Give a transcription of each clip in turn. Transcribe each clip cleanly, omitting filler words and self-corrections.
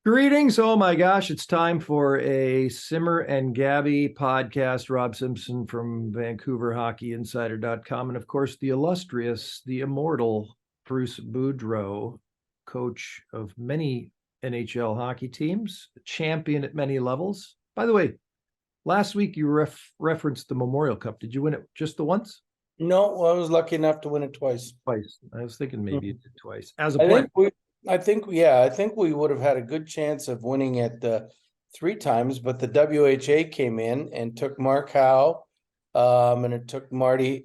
Greetings. Oh my gosh, it's time for a Simmer and Gabby podcast. Rob Simpson from Vancouver Hockey Insider.com. And of course, the illustrious, the immortal Bruce Boudreau, coach of many NHL hockey teams, champion at many levels. By the way, last week you referenced the Memorial Cup. Did you win it just the once? No, I was lucky enough to win it twice. Twice. I was thinking maybe you did twice. As a I player. think we would have had a good chance of winning it three times, but the WHA came in and took Mark Howe, and it took Marty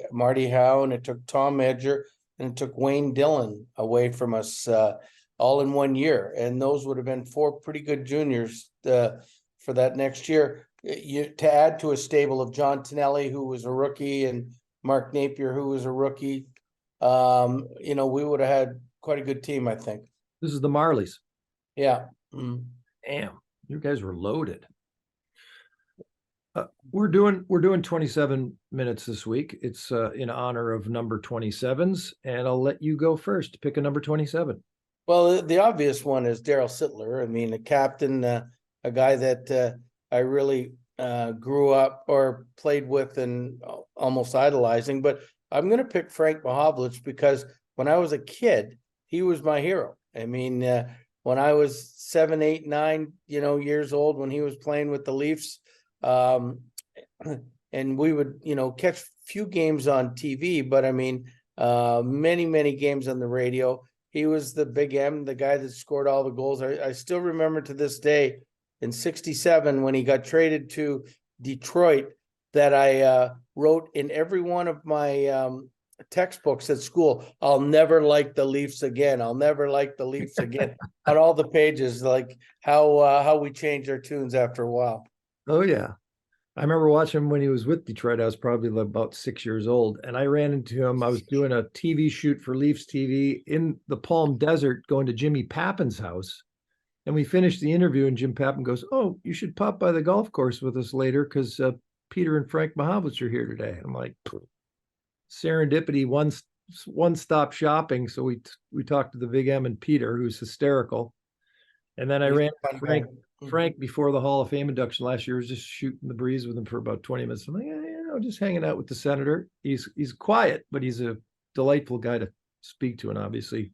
Howe, and it took Tom Edger, and it took Wayne Dillon away from us all in 1 year. And those would have been four pretty good juniors for that next year. To add to a stable of John Tonelli, who was a rookie, and Mark Napier, who was a rookie, we would have had quite a good team, I think. This is the Marlies. Yeah. Damn, you guys were loaded. We're doing 27 minutes this week. It's in honor of number 27s, and I'll let you go first. Pick a number 27. Well, the obvious one is Daryl Sittler. I mean, a captain, a guy that I really grew up or played with and almost idolizing. But I'm going to pick Frank Mahovlich because when I was a kid, he was my hero. I mean, when I was 7, 8, 9, years old, when he was playing with the Leafs, and we would, catch few games on TV, but I mean, many, many games on the radio. He was the Big M, the guy that scored all the goals. I still remember to this day in '67 when he got traded to Detroit that I wrote in every one of my textbooks at school, I'll never like the Leafs again. I'll never like the Leafs again. On all the pages, like how we changed our tunes after a while. Oh yeah. I remember watching him when he was with Detroit. I was probably about 6 years old, and I ran into him. I was doing a TV shoot for Leafs TV in the Palm Desert, going to Jimmy Pappin's house. And we finished the interview, and Jim Pappin goes, "Oh, you should pop by the golf course with us later because Peter and Frank Mahovlich are here today." I'm like, serendipity, one stop shopping. So we talked to the Big M and Peter, who's hysterical. And then I ran Frank before the Hall of Fame induction last year. Was just shooting the breeze with him for about 20 minutes. I'm like, just hanging out with the senator. He's quiet, but he's a delightful guy to speak to, and obviously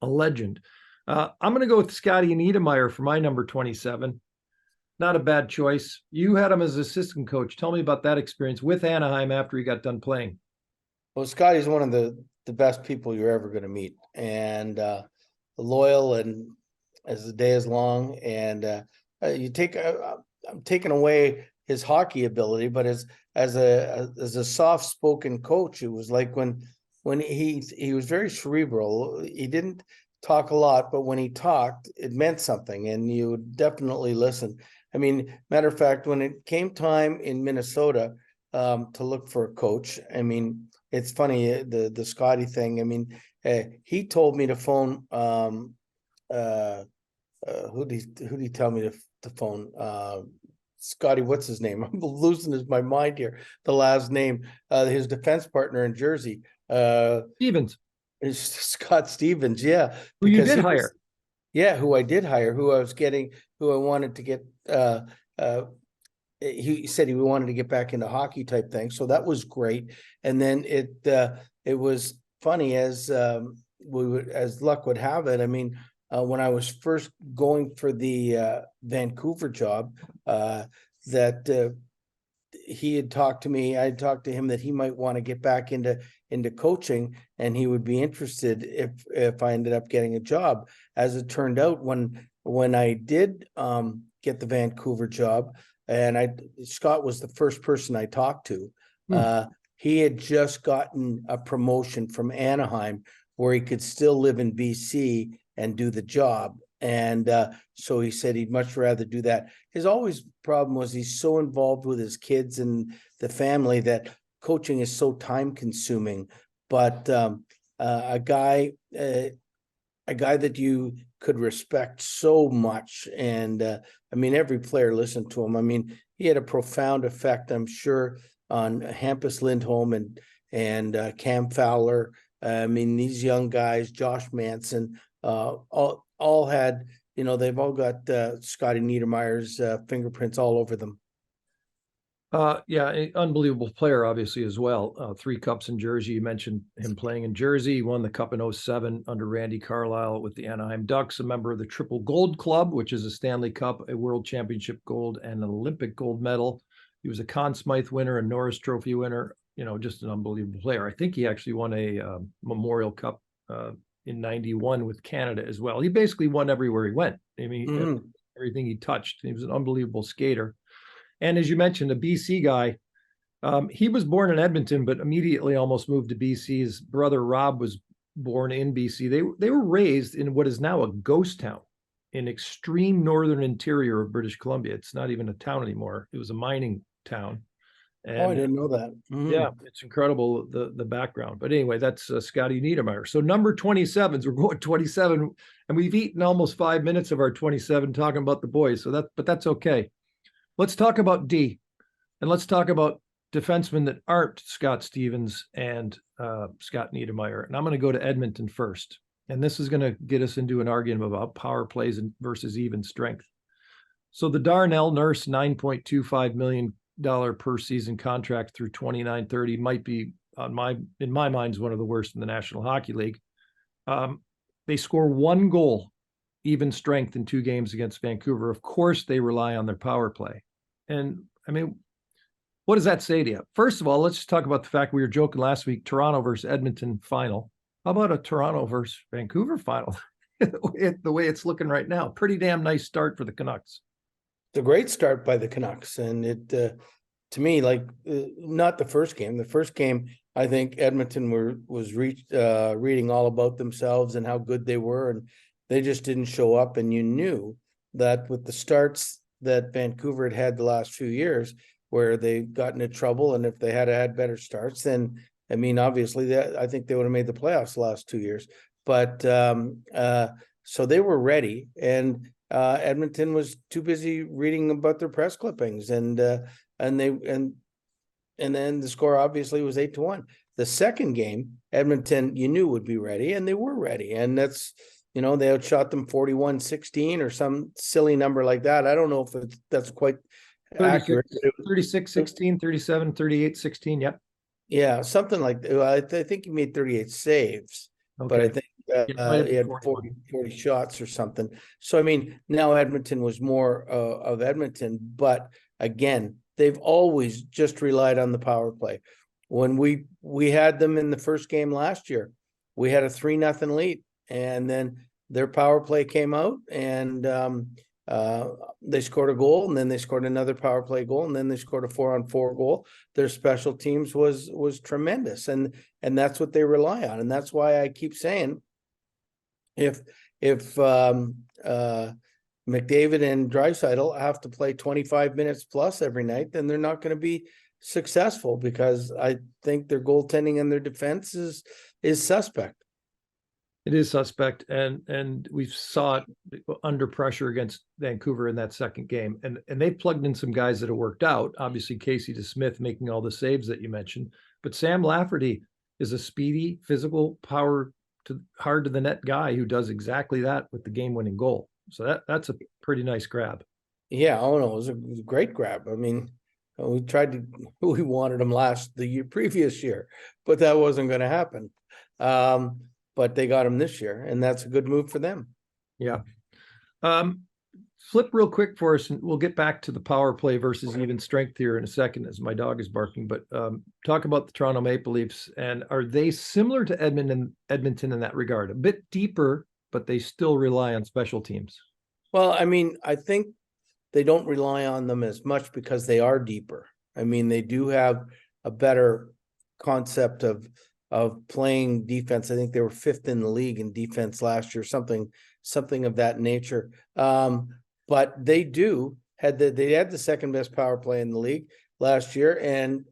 a legend. I'm going to go with Scotty Niedermayer for my number 27. Not a bad choice. You had him as assistant coach. Tell me about that experience with Anaheim after he got done playing. Well, Scotty's one of the best people you're ever going to meet, and loyal, and as the day is long, and I'm taking away his hockey ability, but as a soft-spoken coach, it was like when he was very cerebral. He didn't talk a lot, but when he talked, it meant something, and you would definitely listen. I mean, matter of fact, when it came time in Minnesota to look for a coach, I mean, it's funny, the Scotty thing. I mean, he told me to phone. Who did he tell me to phone? Scotty, what's his name? I'm losing my mind here. The last name, his defense partner in Jersey, Stevens. Is Scott Stevens, yeah. Who you did hire. Who I did hire, who I wanted to get. He said he wanted to get back into hockey type thing, so that was great. And then it was funny as luck would have it. I mean, when I was first going for the Vancouver job, that he had talked to me. I had talked to him that he might want to get back into coaching, and he would be interested if I ended up getting a job. As it turned out, when I did get the Vancouver job, and Scott was the first person I talked to. He had just gotten a promotion from Anaheim where he could still live in BC and do the job. And so he said he'd much rather do that. His always problem was he's so involved with his kids and the family that coaching is so time consuming. But a guy that you could respect so much. And I mean, every player listened to him. I mean, he had a profound effect, I'm sure, on Hampus Lindholm and Cam Fowler. I mean, these young guys, Josh Manson, all had, they've all got Scotty Niedermayer's fingerprints all over them. Yeah, unbelievable player, obviously, as well. 3 cups in Jersey. You mentioned him playing in Jersey. He won the Cup in 07 under Randy Carlyle with the Anaheim Ducks, a member of the Triple Gold Club, which is a Stanley Cup, a World Championship gold, and an Olympic gold medal. He was a Conn Smythe winner, a Norris Trophy winner, just an unbelievable player. I think he actually won a Memorial Cup in 91 with Canada as well. He basically won everywhere he went. I mean, everything he touched. He was an unbelievable skater. And as you mentioned, a BC guy, he was born in Edmonton, but immediately almost moved to BC. His brother Rob was born in BC. They were raised in what is now a ghost town in extreme northern interior of British Columbia. It's not even a town anymore. It was a mining town. And, I didn't know that. Yeah, it's incredible, the background. But anyway, that's Scotty Niedermayer. So number 27s, we're going 27, and we've eaten almost 5 minutes of our 27 talking about the boys. But that's okay. Let's talk about D, and let's talk about defensemen that aren't Scott Stevens and Scott Niedermayer. And I'm going to go to Edmonton first. And this is going to get us into an argument about power plays versus even strength. So the Darnell Nurse $9.25 million per season contract through 29-30 might be, in my mind, is one of the worst in the National Hockey League. They score 1 goal, even strength, in 2 games against Vancouver. Of course, they rely on their power play. And I mean, what does that say to you? First of all, let's just talk about the fact we were joking last week, Toronto versus Edmonton final. How about a Toronto versus Vancouver final? The way it's looking right now, pretty damn nice start for the Canucks. It's a great start by the Canucks. And it, to me, not the first game. The first game, I think Edmonton was reading all about themselves and how good they were, and they just didn't show up. And you knew that with the starts that Vancouver had the last few years, where they got into trouble, and if they had had better starts, then I mean, obviously, I think they would have made the playoffs the last 2 years. But so they were ready, and Edmonton was too busy reading about their press clippings, and then the score obviously was 8-1. The second game, Edmonton, you knew would be ready, and they were ready, and that's. They outshot them 41-16 or some silly number like that. I don't know if that's quite 36, accurate. 36-16, 37-38-16. Yep. Yeah, something like that. I think he made 38 saves, but I think he had 40 shots or something. So, I mean, now Edmonton was more of Edmonton, but again, they've always just relied on the power play. When we had them in the first game last year, we had a 3-0 lead, and then their power play came out, and they scored a goal, and then they scored another power play goal, and then they scored a 4-on-4 goal. Their special teams was tremendous, and that's what they rely on, and that's why I keep saying, if McDavid and Draisaitl have to play 25 minutes plus every night, then they're not going to be successful, because I think their goaltending and their defense is suspect. It is suspect, and we saw it under pressure against Vancouver in that second game, and they plugged in some guys that have worked out. Obviously, Casey DeSmith making all the saves that you mentioned, but Sam Lafferty is a speedy, physical, hard to the net guy who does exactly that with the game-winning goal. So that's a pretty nice grab. Yeah, it was a great grab. I mean, we wanted him the previous year, but that wasn't going to happen. But they got him this year, and that's a good move for them. Yeah. Flip real quick for us, and we'll get back to the power play versus even strength here in a second as my dog is barking. But talk about the Toronto Maple Leafs, and are they similar to Edmonton in that regard? A bit deeper, but they still rely on special teams. Well, I mean, I think they don't rely on them as much because they are deeper. I mean, they do have a better concept of playing defense. I think they were 5th in the league in defense last year, something of that nature. But they had the second best power play in the league last year, and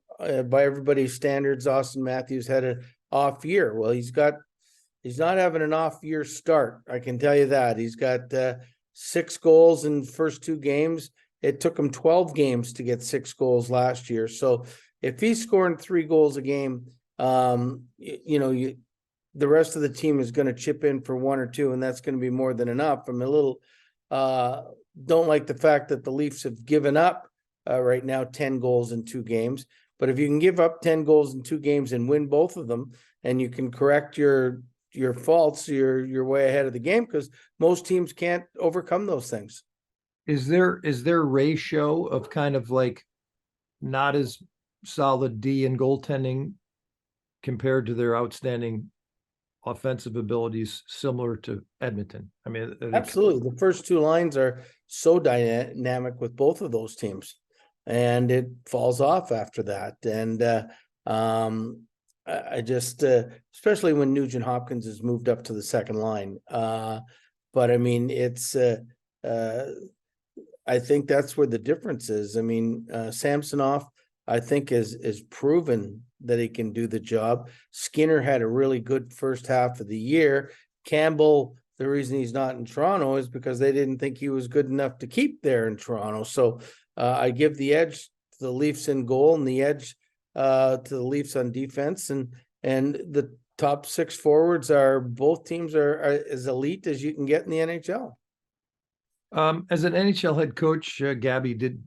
by everybody's standards, Austin Matthews had an off year. Well, he's not having an off year start, I can tell you that. He's got 6 goals in the first 2 games. It took him 12 games to get 6 goals last year. So if he's scoring 3 goals a game, the rest of the team is going to chip in for 1 or 2, and that's going to be more than enough. I'm a little don't like the fact that the Leafs have given up right now 10 goals in 2 games. But if you can give up 10 goals in 2 games and win both of them, and you can correct your faults, you're way ahead of the game, because most teams can't overcome those things. Is there ratio of kind of like not as solid D in goaltending compared to their outstanding offensive abilities similar to Edmonton? I mean, Absolutely. The first 2 lines are so dynamic with both of those teams, and it falls off after that. And I just, especially when Nugent Hopkins has moved up to the second line. But I mean, it's, I think that's where the difference is. I mean, Samsonov, I think is proven that he can do the job. Skinner had a really good first half of the year. Campbell, the reason he's not in Toronto is because they didn't think he was good enough to keep there in Toronto. So I give the edge to the Leafs in goal and the edge to the Leafs on defense. And the top 6 forwards are, both teams are as elite as you can get in the NHL. As an NHL head coach, Gabby, did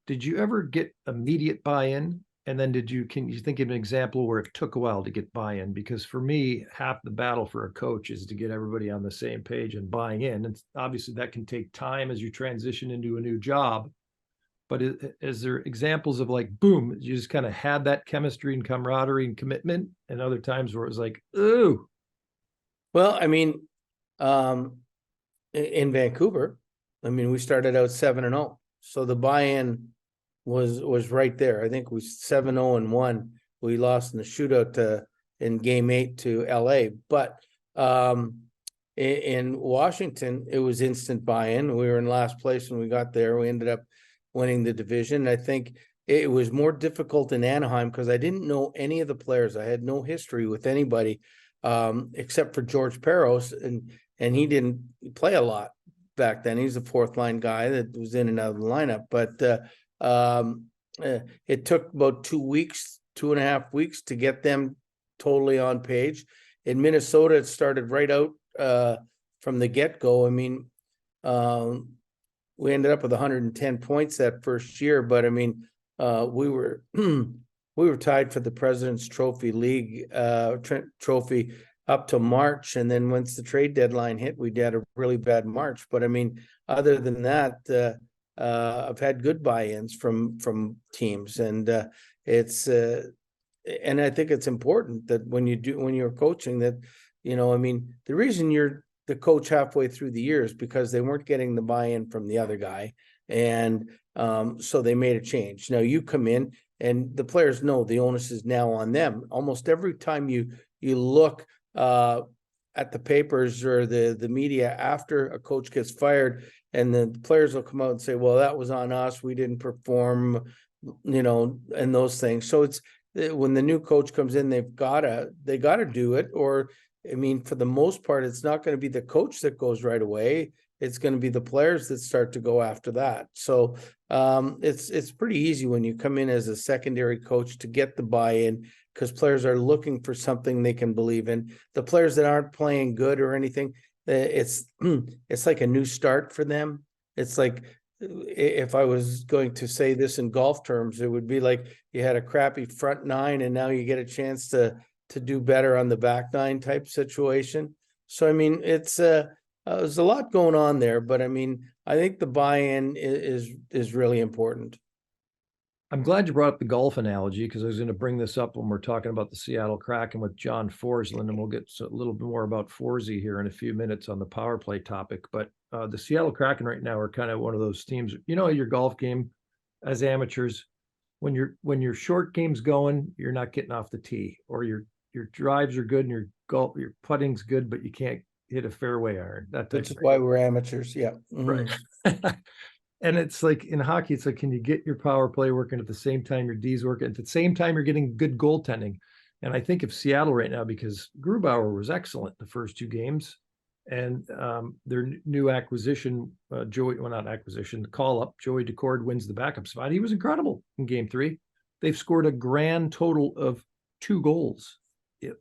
you ever get immediate buy-in? And then can you think of an example where it took a while to get buy-in? Because for me, half the battle for a coach is to get everybody on the same page and buying in. And obviously that can take time as you transition into a new job. But is there examples of like, boom, you just kind of had that chemistry and camaraderie and commitment, and other times where it was like, ooh? Well, I mean, in Vancouver, I mean, we started out 7-0. So the buy-in was right there. I think we 7-0-1. We lost in the shootout in game 8 to LA. But in Washington, it was instant buy-in. We were in last place when we got there. We ended up winning the division. I think it was more difficult in Anaheim because I didn't know any of the players. I had no history with anybody except for George Peros, and he didn't play a lot back then. He's a 4th line guy that was in and out of the lineup. But it took about 2.5 weeks to get them totally on page. In Minnesota, it started right out from the get-go. I mean, we ended up with 110 points that first year, but I mean, we were we were tied for the President's Trophy League trophy up to March, and then once the trade deadline hit, we had a really bad March. But I mean, other than that, I've had good buy-ins from teams, and it's and I think it's important that when you're coaching, that I mean, the reason you're the coach halfway through the year is because they weren't getting the buy-in from the other guy, and so they made a change. Now you come in, and the players know the onus is now on them. Almost every time you look at the papers or the media after a coach gets fired, and the players will come out and say, well, that was on us, we didn't perform, and those things. So it's when the new coach comes in, they gotta do it. Or I mean, for the most part, it's not going to be the coach that goes right away. It's going to be the players that start to go after that. So it's pretty easy when you come in as a secondary coach to get the buy-in, because players are looking for something they can believe in. The players that aren't playing good or anything, it's like a new start for them. It's like, if I was going to say this in golf terms, it would be like you had a crappy front 9 and now you get a chance to do better on the back 9 type situation. So I mean, it's there's a lot going on there, but I mean, I think the buy-in is really important. I'm glad you brought up the golf analogy, because I was going to bring this up when we're talking about the Seattle Kraken with John Forsland, and we'll get a little bit more about Forsey here in a few minutes on the power play topic. But the Seattle Kraken right now are kind of one of those teams. Your golf game as amateurs, when your short game's going, you're not getting off the tee, or your drives are good and your putting's good, but you can't hit a fairway iron. Which is why we're amateurs. Yeah. Right. And it's like in hockey, it's like, can you get your power play working at the same time your D's working, at the same time you're getting good goaltending? And I think of Seattle right now, because Grubauer was excellent the first 2 games, and their new acquisition, the call-up, Joey Decord wins the backup spot. He was incredible in game 3. They've scored a grand total of 2 goals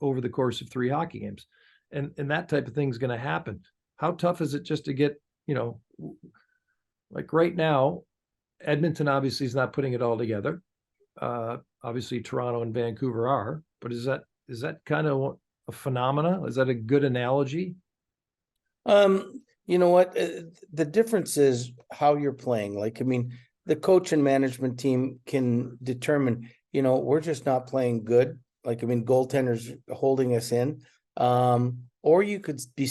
over the course of 3 hockey games. And that type of thing is going to happen. How tough is it just to get you know, like right now, Edmonton obviously is not putting it all together. Obviously, Toronto and Vancouver are, but is that kind of a phenomena? Is that a good analogy? You know what? The difference is how you're playing. Like, I mean, the coach and management team can determine, we're just not playing good. Like, I mean, goaltenders holding us in. Or you could be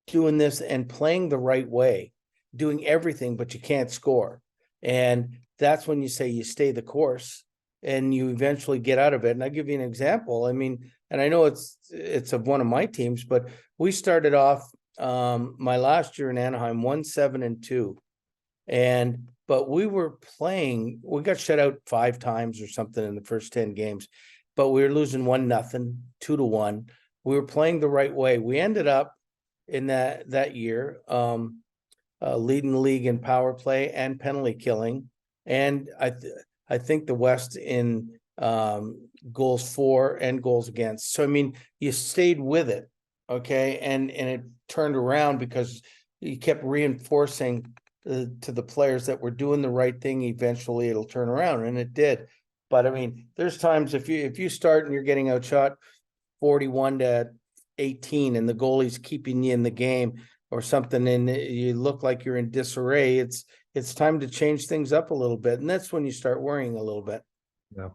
doing this and playing the right way, doing everything, but you can't score. And that's when you say you stay the course and you eventually get out of it. And I'll give you an example. I mean, and I know it's of one of my teams, but we started off my last year in Anaheim 1-7-2. But we got shut out 5 times or something in the first 10 games, but we were losing 1-0, 2-1. We were playing the right way. We ended up in that year leading the league in power play and penalty killing. And I think the West in goals for and goals against. So, I mean, you stayed with it. Okay. And it turned around because you kept reinforcing to the players that were doing the right thing. Eventually it'll turn around, and it did. But I mean, there's times if you start and you're getting outshot 41-18 and the goalie's keeping you in the game or something, and you look like you're in disarray, it's time to change things up a little bit. And that's when you start worrying a little bit. Yeah.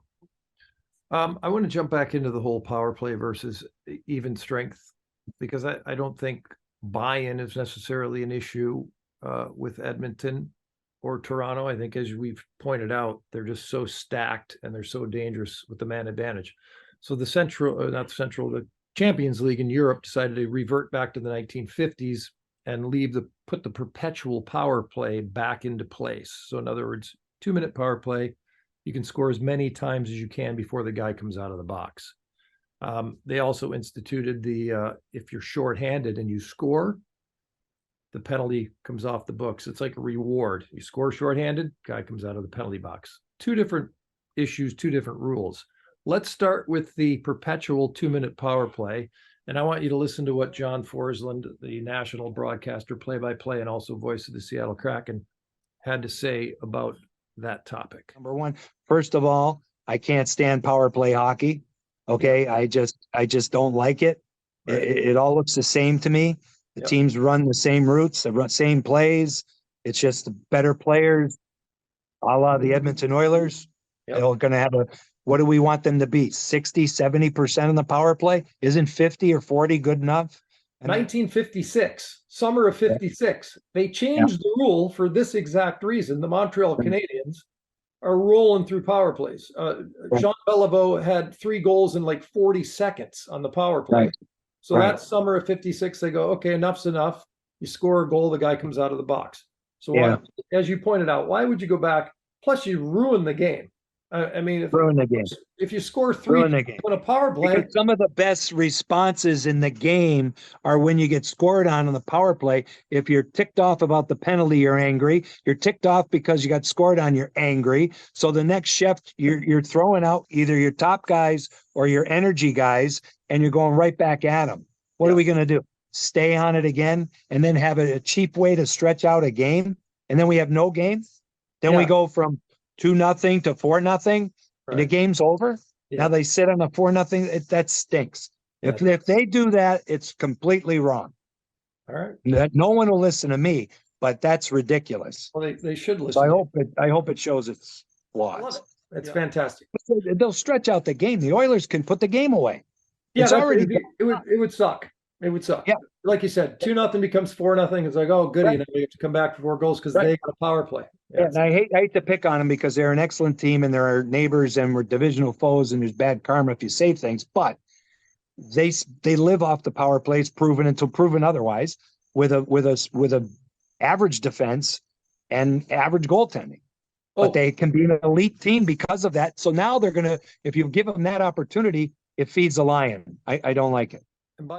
I want to jump back into the whole power play versus even strength, because I don't think buy-in is necessarily an issue with Edmonton or Toronto. I think, as we've pointed out, they're just so stacked and they're so dangerous with the man advantage. So the the Champions League in Europe decided to revert back to the 1950s and put the perpetual power play back into place. So in other words, 2-minute power play, you can score as many times as you can before the guy comes out of the box. They also instituted if you're shorthanded and you score, the penalty comes off the books. It's like a reward. You score shorthanded, guy comes out of the penalty box. 2 different issues, 2 different rules. Let's start with the perpetual 2-minute power play. And I want you to listen to what John Forsland, the national broadcaster, play-by-play, and also voice of the Seattle Kraken, had to say about that topic. Number one, first of all, I can't stand power play hockey. Okay. I just don't like it. Right. It all looks the same to me. The Yep. teams run the same routes, they run same plays. It's just the better players, a la the Edmonton Oilers. Yep. They're going to have what do we want them to be? 60, 70% in the power play? Isn't 50 or 40 good enough? 1956, summer of 56, they changed the rule for this exact reason. The Montreal Canadiens are rolling through power plays. Jean Beliveau had 3 goals in like 40 seconds on the power play. Right. So that summer of 56, they go, okay, enough's enough. You score a goal, the guy comes out of the box. So why, as you pointed out, why would you go back? Plus, you ruin the game. I mean, ruin the game. If you score 3 on a power play, because some of the best responses in the game are when you get scored on the power play. If you're ticked off about the penalty, you're angry. You're ticked off because you got scored on, you're angry. So the next shift, you're throwing out either your top guys or your energy guys, and you're going right back at them. What are we going to do? Stay on it again and then have a cheap way to stretch out a game, and then we have no game. Then we go from 2-0 to 4-0, and the game's over. Yeah. Now they sit on a 4-0. That stinks. If they do that, it's completely wrong. All right. No one will listen to me, but that's ridiculous. Well, they should listen. So I hope it shows its flaws. It's fantastic. They'll stretch out the game. The Oilers can put the game away. Yeah, it would suck. It would suck. Yeah. Like you said, 2-0 becomes 4-0. It's like, oh, goody, we have to come back for 4 goals because they got a power play. Yeah, and I hate to pick on them because they're an excellent team and they're our neighbors and we're divisional foes and there's bad karma if you say things, but they live off the power plays, proven until proven otherwise, with a average defense and average goaltending. But they can be an elite team because of that. So now they're gonna, if you give them that opportunity, it feeds the lion. I don't like it.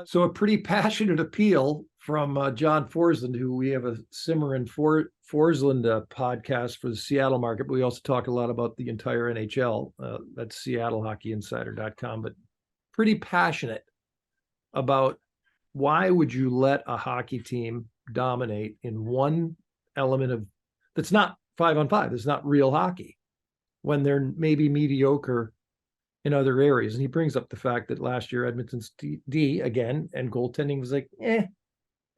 So a pretty passionate appeal from John Forsland, who we have a Simmer Forsland podcast for the Seattle market, but we also talk a lot about the entire NHL. That's SeattleHockeyInsider.com, but pretty passionate about why would you let a hockey team dominate in one element of that's not 5-on-5. It's not real hockey when they're maybe mediocre in other areas. And he brings up the fact that last year Edmonton's D again and goaltending was like, and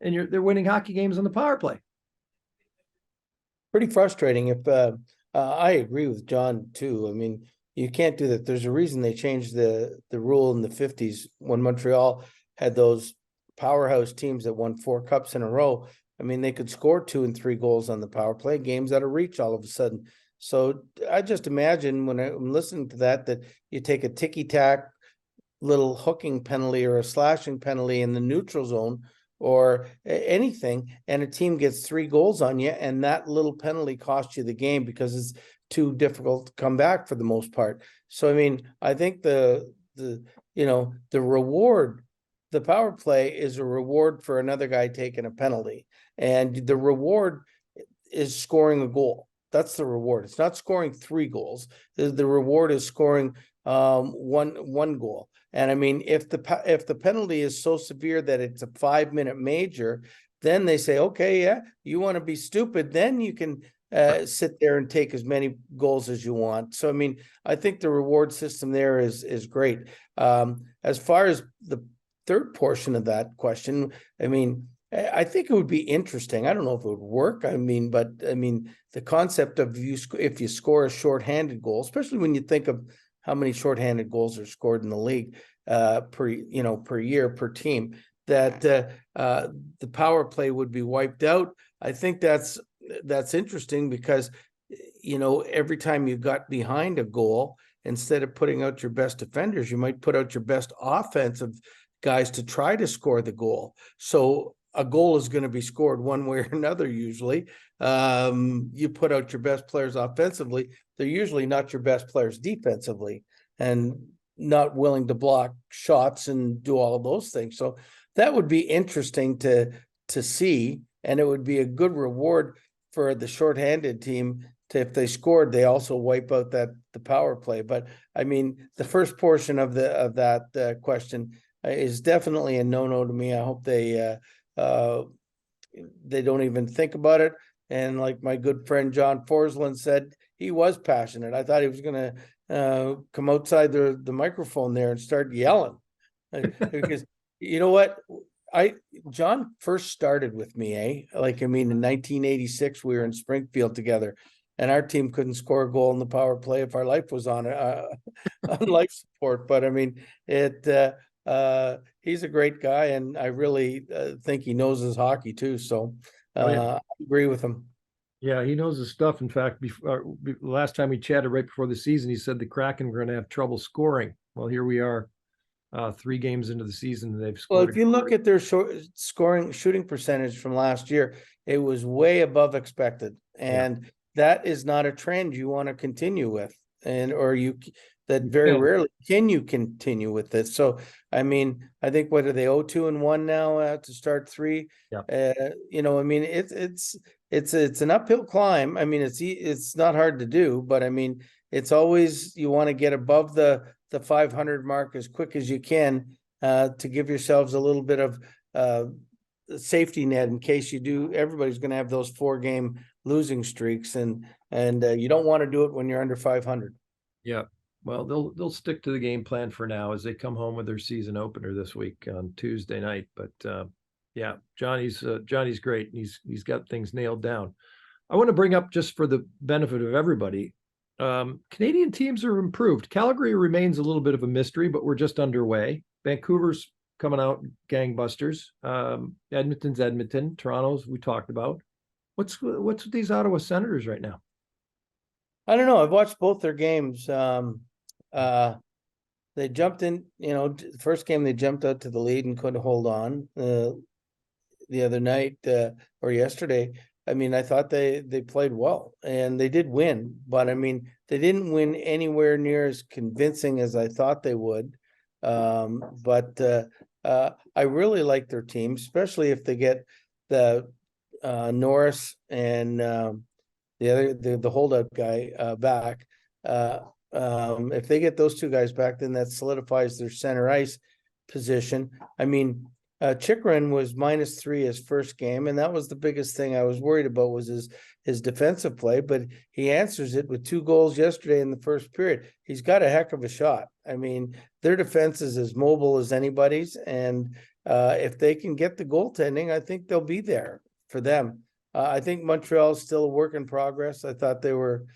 they're winning hockey games on the power play. Pretty frustrating. If I agree with John too. I mean, you can't do that. There's a reason they changed the rule in the 50s when Montreal had those powerhouse teams that won 4 cups in a row. I mean, they could score 2 and 3 goals on the power play, games out of reach all of a sudden. So I just imagine when I'm listening to that you take a ticky-tack little hooking penalty or a slashing penalty in the neutral zone or anything, and a team gets 3 goals on you, and that little penalty costs you the game because it's too difficult to come back for the most part. So, I mean, I think the reward, the power play is a reward for another guy taking a penalty, and the reward is scoring a goal. That's the reward. It's not scoring 3 goals. The reward is scoring one goal. And I mean, if the penalty is so severe that it's a 5-minute major, then they say, okay, yeah, you want to be stupid, then you can sit there and take as many goals as you want. So, I mean, I think the reward system there is great. As far as the third portion of that question, I mean, I think it would be interesting. I don't know if it would work. I mean, but I mean, the concept of if you score a shorthanded goal, especially when you think of how many shorthanded goals are scored in the league per year per team, that the power play would be wiped out. I think that's interesting because every time you got behind a goal, instead of putting out your best defenders, you might put out your best offensive guys to try to score the goal. So a goal is going to be scored one way or another. Usually, you put out your best players offensively. They're usually not your best players defensively, and not willing to block shots and do all of those things. So that would be interesting to see, and it would be a good reward for the shorthanded team if they scored, they also wipe out the power play. But I mean, the first portion of that question is definitely a no-no to me. I hope they don't even think about it. And like my good friend John Forsland said, he was passionate. I thought he was going to come outside the microphone there and start yelling because you know what? John first started with me, in 1986, we were in Springfield together, and our team couldn't score a goal in the power play if our life was on life support. But I mean, he's a great guy, and I really think he knows his hockey too. So I agree with him. Yeah, he knows his stuff. In fact, last time we chatted right before the season, he said the Kraken were going to have trouble scoring. Well, here we are. 3 games into the season, they've scored. Well, if you look at their shooting percentage from last year, it was way above expected, and that is not a trend you want to continue with, rarely can you continue with this. So, I mean, I think what are they 0-2-1 now to start 3? Yeah. I mean, it's an uphill climb. I mean, it's not hard to do, but I mean, it's always you want to get above the 500 mark as quick as you can to give yourselves a little bit of safety net in case you do. Everybody's going to have those 4-game losing streaks, and you don't want to do it when you're under 500. Yeah. Well, they'll stick to the game plan for now as they come home with their season opener this week on Tuesday night. But yeah, Johnny's great. He's got things nailed down. I want to bring up, just for the benefit of everybody, Canadian teams are improved. Calgary remains a little bit of a mystery, but we're just underway. Vancouver's coming out gangbusters. Edmonton's Edmonton. Toronto's we talked about. What's with these Ottawa Senators right now? I don't know. I've watched both their games. They jumped in, the first game they jumped out to the lead and couldn't hold on. The other night or yesterday, I mean, I thought they played well and they did win, but I mean, they didn't win anywhere near as convincing as I thought they would. But I really like their team, especially if they get the Norris and the holdout guy back. If they get those 2 guys back, then that solidifies their center ice position. I mean, Chikrin was -3 his first game, and that was the biggest thing I was worried about was his defensive play, but he answers it with 2 goals yesterday in the first period. He's got a heck of a shot. I mean, their defense is as mobile as anybody's, and if they can get the goaltending, I think they'll be there for them. I think Montreal is still a work in progress. I thought they were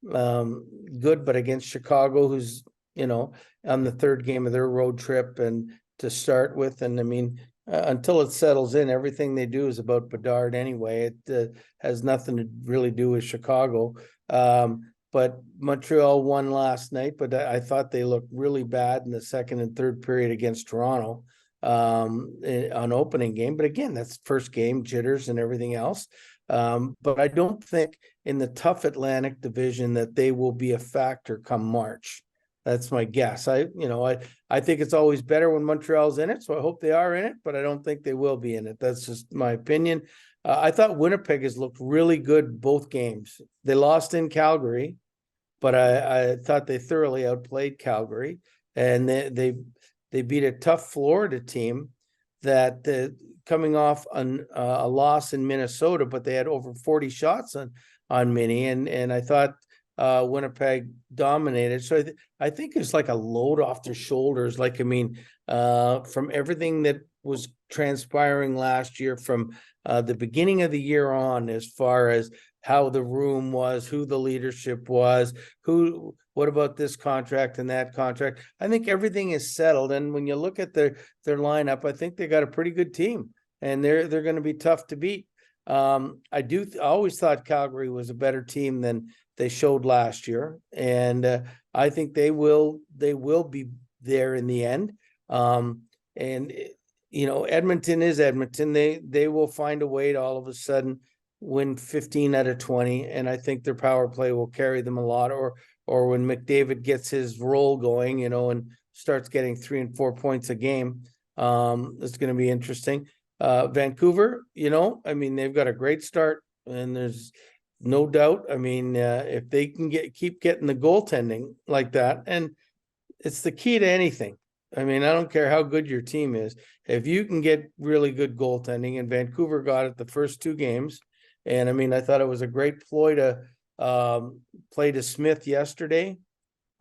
good, but against Chicago, who's, you know, on the 3rd game of their road trip and to start with. And I mean, until it settles in, everything they do is about Bedard anyway. It has nothing to really do with Chicago. But Montreal won last night, but I thought they looked really bad in the 2nd and 3rd period against Toronto on opening game. But again, that's first game, jitters and everything else. But I don't think in the tough Atlantic division that they will be a factor come March. That's my guess. I think it's always better when Montreal's in it, so I hope they are in it, but I don't think they will be in it. That's just my opinion. I thought Winnipeg has looked really good both games. They lost in Calgary, but I thought they thoroughly outplayed Calgary, and they beat a tough Florida team that coming off a loss in Minnesota, but they had over 40 shots on Minnie, and I thought Winnipeg dominated. So I think it's like a load off their shoulders. Like, I mean, from everything that was transpiring last year, from the beginning of the year on, as far as how the room was, who the leadership was, what about this contract and that contract. I think everything is settled. And when you look at their lineup, I think they got a pretty good team, and they're going to be tough to beat. I always thought Calgary was a better team than they showed last year, and I think they will be there in the end. And you know, Edmonton is Edmonton. They will find a way to all of a sudden win 15 out of 20, and I think their power play will carry them a lot. Or when McDavid gets his roll going, you know, and starts getting 3 and 4 points a game, it's going to be interesting. Vancouver, you know, I mean, they've got a great start, and there's no doubt. I mean, if they can keep getting the goaltending like that, and it's the key to anything. I mean, I don't care how good your team is. If you can get really good goaltending, and Vancouver got it the first 2 games, and I mean, I thought it was a great ploy to play to Smith yesterday.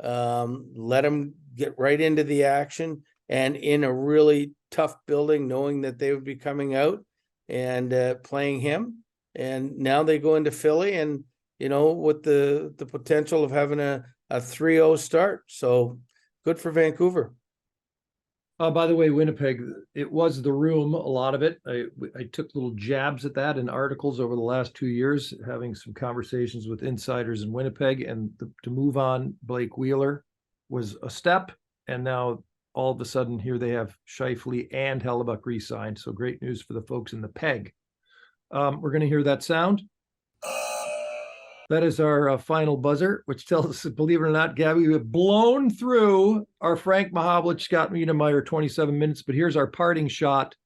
Let him get right into the action, and in a really tough building, knowing that they would be coming out and playing him. And now they go into Philly, and you know, with the potential of having a 3-0 start. So good for Vancouver. By the way, Winnipeg, it was the room, a lot of it. I took little jabs at that in articles over the last 2 years, having some conversations with insiders in Winnipeg, and to move on Blake Wheeler was a step. And now all of a sudden here they have Scheifele and Hellebuck re-signed. So great news for the folks in the Peg. We're going to hear that sound. That is our final buzzer, which tells us, believe it or not, Gabby, we have blown through our Frank Mahovlich, Scott Niedermayer 27 minutes, but here's our parting shot.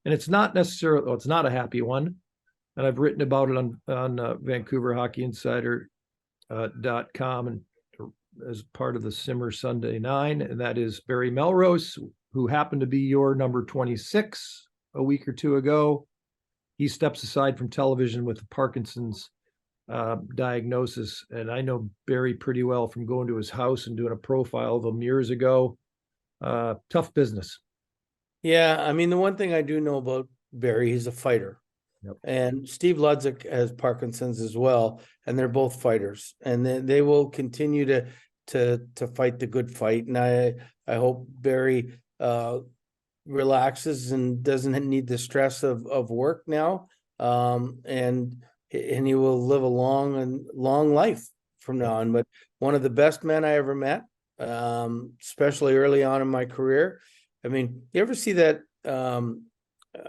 And it's not necessarily, well, it's not a happy one. And I've written about it on VancouverHockeyInsider.com and as part of the Simmer Sunday 9. And that is Barry Melrose, who happened to be your number 26 a week or 2 ago. He steps aside from television with Parkinson's diagnosis, and I know Barry pretty well from going to his house and doing a profile of him years ago. Tough business. Yeah, I mean, the one thing I do know about Barry, he's a fighter. Yep. And Steve Ludzik has Parkinson's as well, and they're both fighters, and they will continue to fight the good fight. And I hope Barry relaxes and doesn't need the stress of work now, and he will live a long life from now on. But one of the best men I ever met, especially early on in my career. I mean, you ever see that,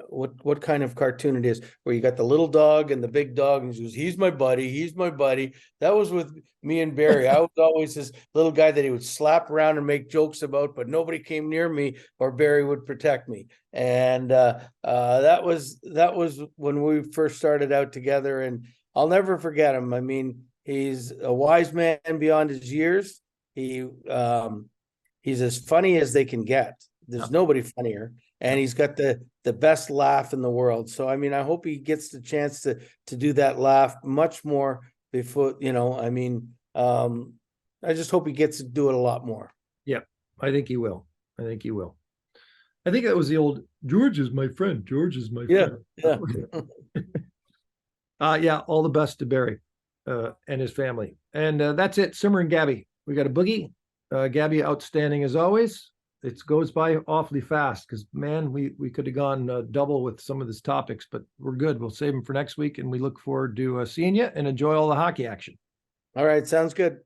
what kind of cartoon it is, where you got the little dog and the big dog, and he goes, he's my buddy. That was with me and Barry. I was always this little guy that he would slap around and make jokes about, but nobody came near me or Barry would protect me. And that was when we first started out together, and I'll never forget him. I mean, he's a wise man beyond his years. He's as funny as they can get. There's nobody funnier. and he's got the best laugh in the world. So I mean, I hope he gets the chance to do that laugh much more before, you know, I mean, I just hope he gets to do it a lot more. Yeah, I think he will. I think he will. I think that was the old George is my friend. George is my Yeah, friend. yeah. Yeah, all the best to Barry and his family. And that's it. Simmer and Gabby. We got a boogie. Gabby, outstanding as always. It goes by awfully fast because, man, we could have gone double with some of these topics, but we're good. We'll save them for next week, and we look forward to seeing you and enjoy all the hockey action. All right, sounds good.